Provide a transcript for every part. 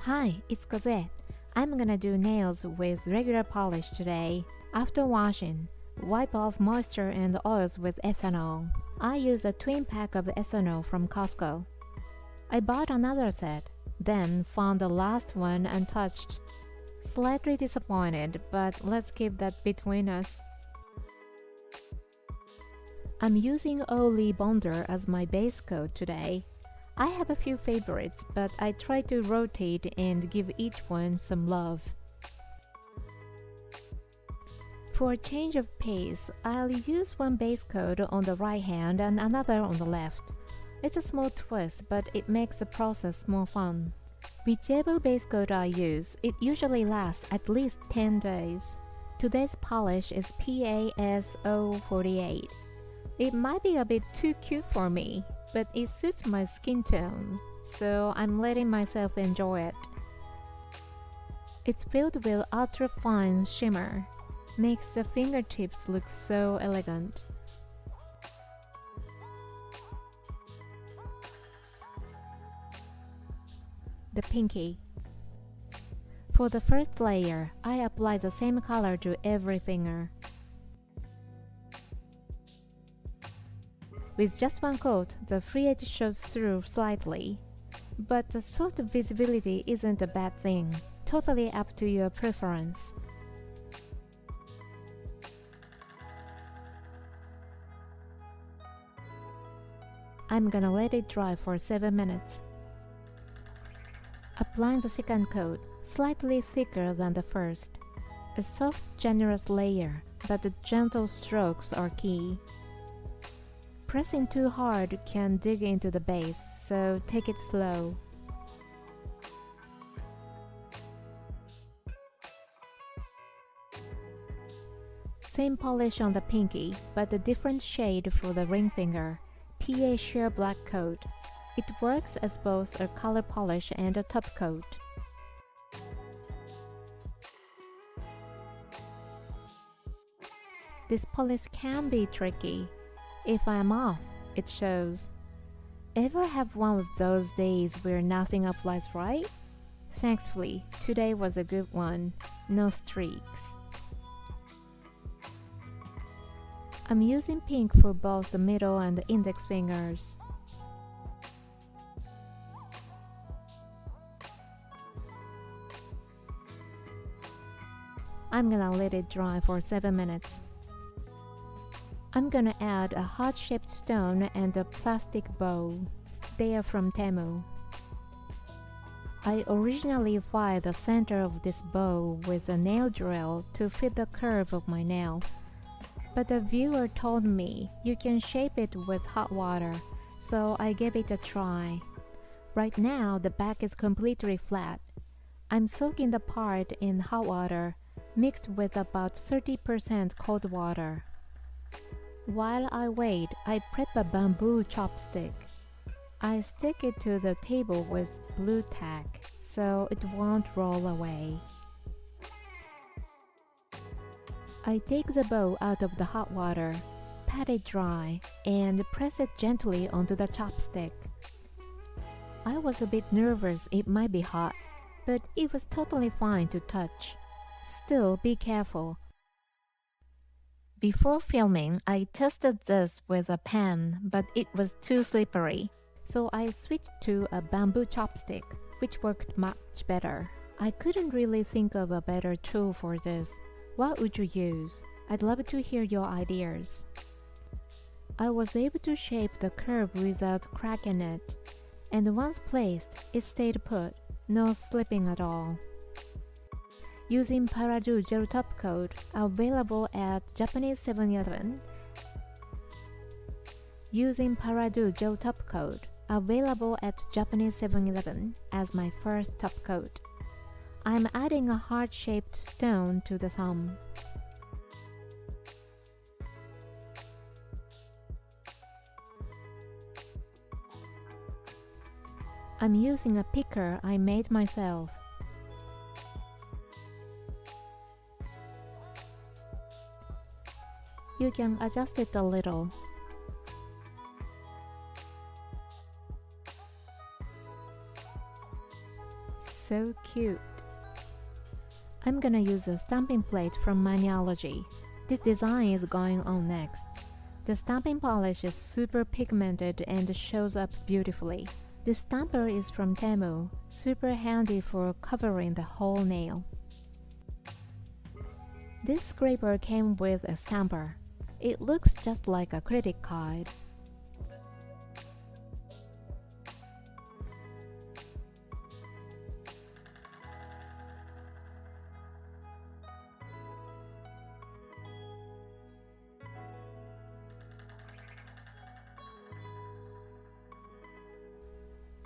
Hi, it's Kozue. I'm gonna do nails with regular polish today. After washing, wipe off moisture and oils with ethanol. I use a twin pack of ethanol from Costco. I bought another set, then found the last one untouched. Slightly disappointed, but let's keep that between us. I'm using Oli Bonder as my base coat today. I have a few favorites, but I try to rotate and give each one some love. For a change of pace, I'll use one base coat on the right hand and another on the left. It's a small twist, but it makes the process more fun. Whichever base coat I use, it usually lasts at least 10 days. Today's polish is PASO 48. It might be a bit too cute for me, but it suits my skin tone, so I'm letting myself enjoy it. It's filled with ultra-fine shimmer, makes the fingertips look so elegant. The pinky. For the first layer, I apply the same color to every finger. With just one coat, the free edge shows through slightly. But the soft visibility isn't a bad thing, totally up to your preference. I'm gonna let it dry for 7 minutes. Applying the second coat, slightly thicker than the first. A soft, generous layer, but the gentle strokes are key. Pressing too hard can dig into the base, so take it slow. Same polish on the pinky, but a different shade for the ring finger. PA sheer black coat. It works as both a color polish and a top coat. This polish can be tricky. If I'm off, it shows. Ever have one of those days where nothing applies right? Thankfully, today was a good one. No streaks. I'm using pink for both the middle and the index fingers. I'm gonna let it dry for 7 minutes. I'm gonna add a heart-shaped stone and a plastic bow. They are from Temu. I originally filed the center of this bow with a nail drill to fit the curve of my nail. But the viewer told me you can shape it with hot water, so I gave it a try. Right now, the back is completely flat. I'm soaking the part in hot water, mixed with about 30% cold water. While I wait, I prep a bamboo chopstick. I stick it to the table with blue tack, so it won't roll away. I take the bowl out of the hot water, pat it dry, and press it gently onto the chopstick. I was a bit nervous it might be hot, but it was totally fine to touch. Still, be careful. Before filming, I tested this with a pan, but it was too slippery, so I switched to a bamboo chopstick, which worked much better. I couldn't really think of a better tool for this. What would you use? I'd love to hear your ideas. I was able to shape the curve without cracking it, and once placed, it stayed put, no slipping at all. Using Paradu gel top coat, available at Japanese 7-Eleven. Using Paradu gel top coat, available at Japanese 7-Eleven as my first top coat. I'm adding a heart-shaped stone to the thumb. I'm using a picker I made myself. You can adjust it a little. So cute. I'm gonna use a stamping plate from Allergy. This design is going on next. The stamping polish is super pigmented and shows up beautifully. This stamper is from Temu, super handy for covering the whole nail. This scraper came with a stamper. It looks just like a credit card.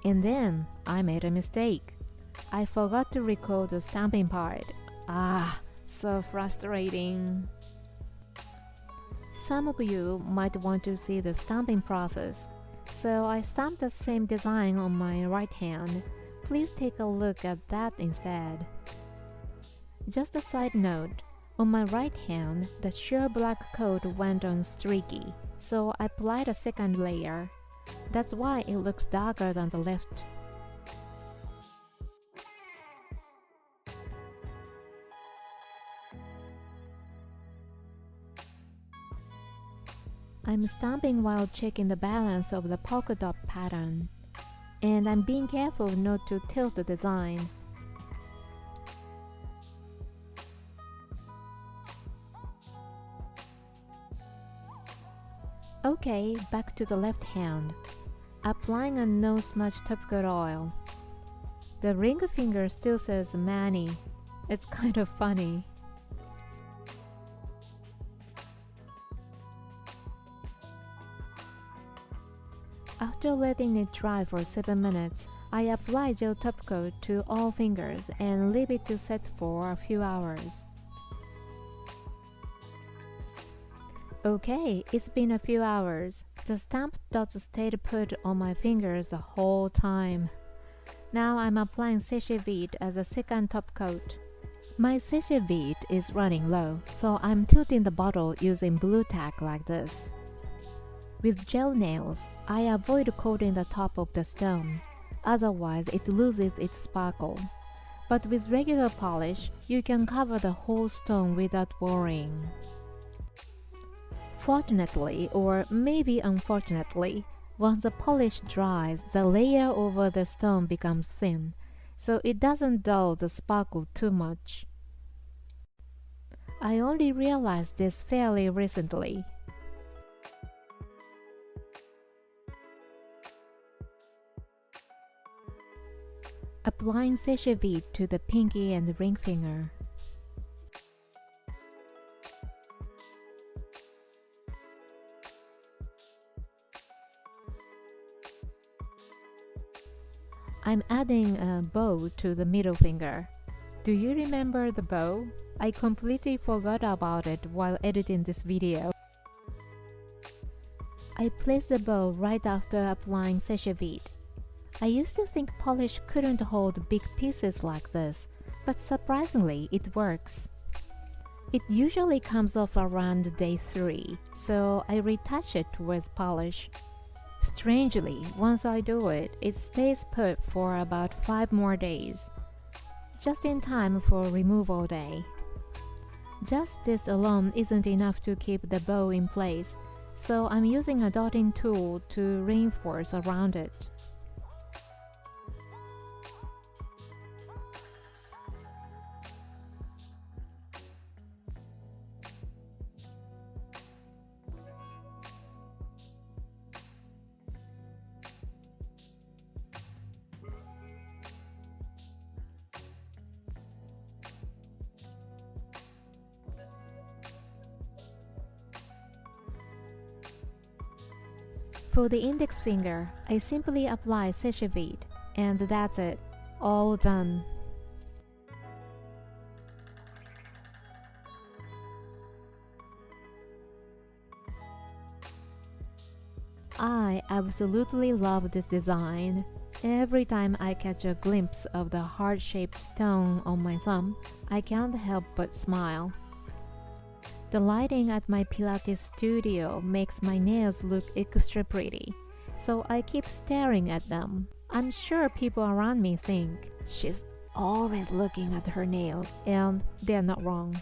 And then I made a mistake. I forgot to record the stamping part. So frustrating. Some of you might want to see the stamping process, so I stamped the same design on my right hand. Please take a look at that instead. Just a side note, on my right hand, the sheer black coat went on streaky, so I applied a second layer. That's why it looks darker than the left. I'm stamping while checking the balance of the polka dot pattern, and I'm being careful not to tilt the design. Okay, back to the left hand. Applying a no smudge topical oil. The ring finger still says Mani. It's kind of funny. After letting it dry for 7 minutes, I apply gel top coat to all fingers and leave it to set for a few hours. Okay, it's been a few hours. The stamped dots stayed put on my fingers the whole time. Now I'm applying sachet vide as a second top coat. My sachet vide is running low, so I'm tilting the bottle using blue tack like this. With gel nails, I avoid coating the top of the stone, otherwise it loses its sparkle. But with regular polish, you can cover the whole stone without worrying. Fortunately, or maybe unfortunately, once the polish dries, the layer over the stone becomes thin, so it doesn't dull the sparkle too much. I only realized this fairly recently. Applying sachet vide to the pinky and ring finger. I'm adding a bow to the middle finger. Do you remember the bow? I completely forgot about it while editing this video. I placed the bow right after applying sachet vide. I used to think polish couldn't hold big pieces like this, but surprisingly it works. It usually comes off around day 3, so I retouch it with polish. Strangely, once I do it, it stays put for about 5 more days, just in time for removal day. Just this alone isn't enough to keep the bow in place, so I'm using a dotting tool to reinforce around it. For the index finger, I simply apply sachet vide, and that's it, all done. I absolutely love this design. Every time I catch a glimpse of the heart-shaped stone on my thumb, I can't help but smile. The lighting at my Pilates studio makes my nails look extra pretty, so I keep staring at them. I'm sure people around me think, she's always looking at her nails, and they're not wrong.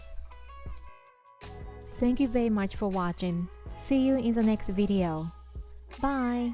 Thank you very much for watching. See you in the next video. Bye!